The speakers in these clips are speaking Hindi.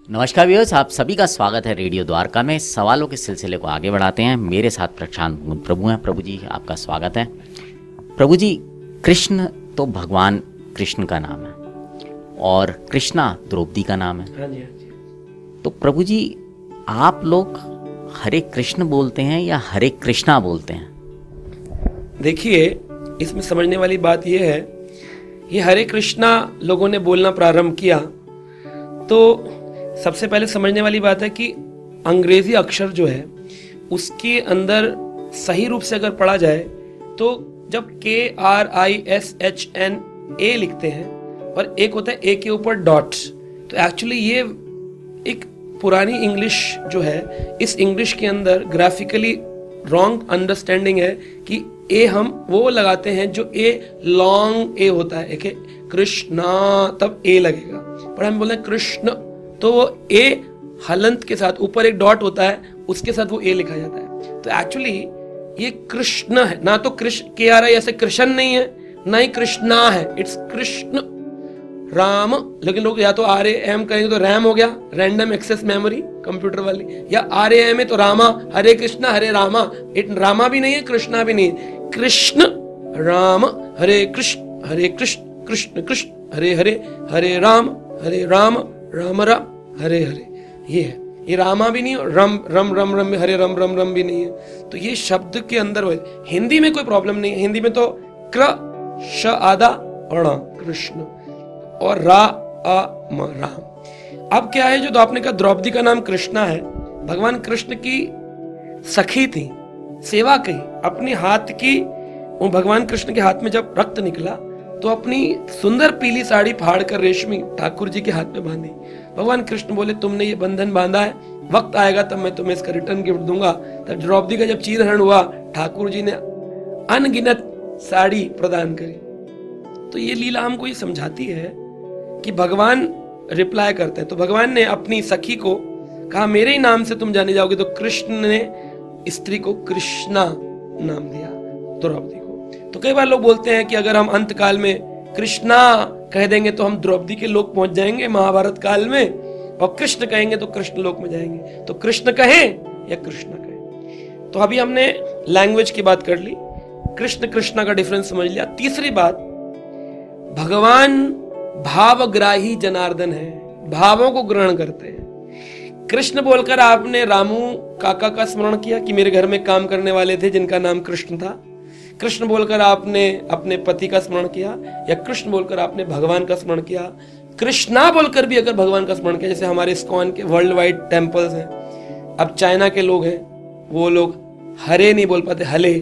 नमस्कार व्यूअर्स, आप सभी का स्वागत है रेडियो द्वारका में। सवालों के सिलसिले को आगे बढ़ाते हैं। मेरे साथ प्रशांत प्रभु हैं। प्रभु जी, आपका स्वागत है। प्रभु जी, कृष्ण तो भगवान कृष्ण का नाम है और कृष्णा द्रौपदी का नाम है। हाँ जी, हाँ जी। तो प्रभु जी, आप लोग हरे कृष्ण बोलते हैं या हरे कृष्णा बोलते हैं? देखिए, इसमें समझने वाली बात यह है, ये हरे कृष्णा लोगों ने बोलना प्रारंभ किया तो सबसे पहले समझने वाली बात है कि अंग्रेजी अक्षर जो है उसके अंदर सही रूप से अगर पढ़ा जाए तो जब KRISHNA लिखते हैं और एक होता है ए के ऊपर डॉट, तो एक्चुअली ये एक पुरानी इंग्लिश जो है, इस इंग्लिश के अंदर ग्राफिकली रॉन्ग अंडरस्टैंडिंग है कि ए हम वो लगाते हैं जो ए लॉन्ग ए होता है, एक कृष्णा तब ए लगेगा, पर हम बोलते हैं कृष्ण तो वो ए हलंत के साथ ऊपर एक डॉट होता है, उसके साथ वो ए लिखा जाता है। तो एक्चुअली ये कृष्ण है, ना तो कृष्ण KRI ऐसे कृष्ण नहीं है, ना ही कृष्णा है, इट्स कृष्ण राम। लेकिन लोग या तो RAM करेंगे तो रैम हो गया, रैंडम एक्सेस मेमोरी कंप्यूटर वाली, या RAM है तो रामा, हरे कृष्णा हरे रामा। रामा भी नहीं है, कृष्णा भी नहीं है, कृष्ण राम हरे कृष्ण कृष्ण कृष्ण हरे हरे, हरे राम राम राम हरे हरे। ये है, ये रामा भी नहीं है, रम रम रम रम हरे रम रम रम भी नहीं है। तो ये शब्द के अंदर हिंदी में कोई प्रॉब्लम नहीं है। हिंदी में तो क्र श आदा अणा कृष्ण और रा आ म राम। अब क्या है, जो तो आपने कहा द्रौपदी का नाम कृष्णा है, भगवान कृष्ण की सखी थी, सेवा की, अपने हाथ की, वो भगवान कृष्ण के हाथ में जब रक्त निकला तो अपनी सुंदर पीली साड़ी फाड़ कर रेशमी ठाकुर जी के हाथ में बांधी। भगवान कृष्ण बोले, तुमने ये बंधन बांधा है, वक्त आएगा तब मैं तुम्हें इसका रिटर्न गिफ्ट दूंगा। तब द्रौपदी का जब चीरहरण हुआ, ठाकुर जी ने अनगिनत साड़ी प्रदान करी। तो ये लीला हमको ये समझाती है कि भगवान रिप्लाई करते हैं। तो भगवान ने अपनी सखी को कहा, मेरे ही नाम से तुम जाने जाओगे। तो कृष्ण ने स्त्री को कृष्णा नाम दिया, द्रौपदी को। तो कई बार लोग बोलते हैं कि अगर हम अंत काल में कृष्णा कह देंगे तो हम द्रौपदी के लोक पहुंच जाएंगे महाभारत काल में, और कृष्ण कहेंगे तो कृष्ण लोक में जाएंगे। तो कृष्ण कहें या कृष्ण कहें? तो अभी हमने लैंग्वेज की बात कर ली, कृष्ण कृष्णा का डिफरेंस समझ लिया। तीसरी बात, भगवान भावग्राही जनार्दन है, भावों को ग्रहण करते हैं। कृष्ण बोलकर आपने रामू काका का स्मरण किया कि मेरे घर में काम करने वाले थे जिनका नाम कृष्ण था। कृष्ण बोलकर आपने अपने पति का स्मरण किया, या कृष्ण बोलकर आपने भगवान का स्मरण किया। कृष्णा बोलकर भी अगर भगवान का स्मरण किया, जैसे हमारे इस्कॉन के वर्ल्ड वाइड टेम्पल्स हैं, अब चाइना के लोग हैं, वो लोग हरे नहीं बोल पाते, हले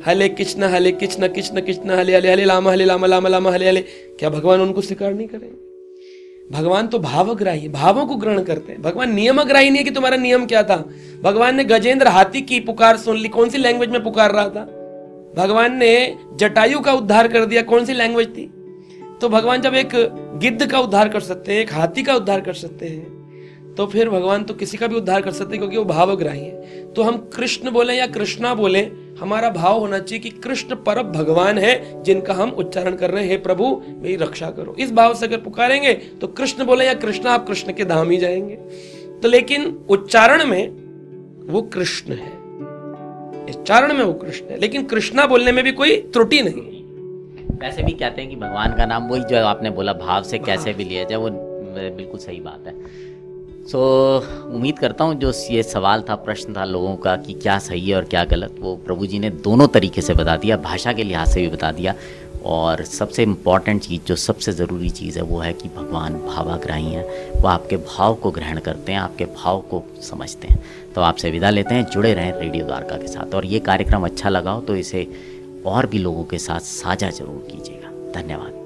हले कृष्ण कृष्ण कृष्ण हले हले हले लामा लामा लामा हले हले। क्या भगवान उनको स्वीकार नहीं करेंगे? भगवान तो भावग्राही, भावों को ग्रहण करते हैं। भगवान नियमग्राही नहीं है कि तुम्हारा नियम क्या था। भगवान ने गजेंद्र हाथी की पुकार सुन ली, कौन सी लैंग्वेज में पुकार रहा था? भगवान ने जटायु का उद्धार कर दिया, कौन सी लैंग्वेज थी? तो भगवान जब एक गिद्ध का उद्धार कर सकते हैं, एक हाथी का उद्धार कर सकते हैं, तो फिर भगवान तो किसी का भी उद्धार कर सकते हैं, क्योंकि वो भावग्राही है। तो हम कृष्ण बोले या कृष्णा बोले, हमारा भाव होना चाहिए कि कृष्ण पर भगवान है जिनका हम उच्चारण कर रहे हैं, हे प्रभु मेरी रक्षा करो। इस भाव से अगर पुकारेंगे तो कृष्ण बोले या कृष्णा, आप कृष्ण के धाम ही जाएंगे। तो लेकिन उच्चारण में वो कृष्ण है, उच्चारण में वो कृष्ण है, लेकिन कृष्णा बोलने में भी कोई त्रुटि नहीं। वैसे भी कहते हैं कि भगवान का नाम, वही जो आपने बोला, भाव से कैसे भी लिया जाए, वो बिल्कुल सही बात है। सो उम्मीद करता हूँ जो ये सवाल था, प्रश्न था लोगों का कि क्या सही है और क्या गलत, वो प्रभु जी ने दोनों तरीके से बता दिया, भाषा के लिहाज से भी बता दिया। और सबसे इम्पॉर्टेंट चीज़, जो सबसे ज़रूरी चीज़ है, वो है कि भगवान भावाग्राही हैं, वो आपके भाव को ग्रहण करते हैं, आपके भाव को समझते हैं। तो आपसे विदा लेते हैं, जुड़े रहें रेडियो द्वारका के साथ, और ये कार्यक्रम अच्छा लगा हो तो इसे और भी लोगों के साथ साझा जरूर कीजिएगा। धन्यवाद।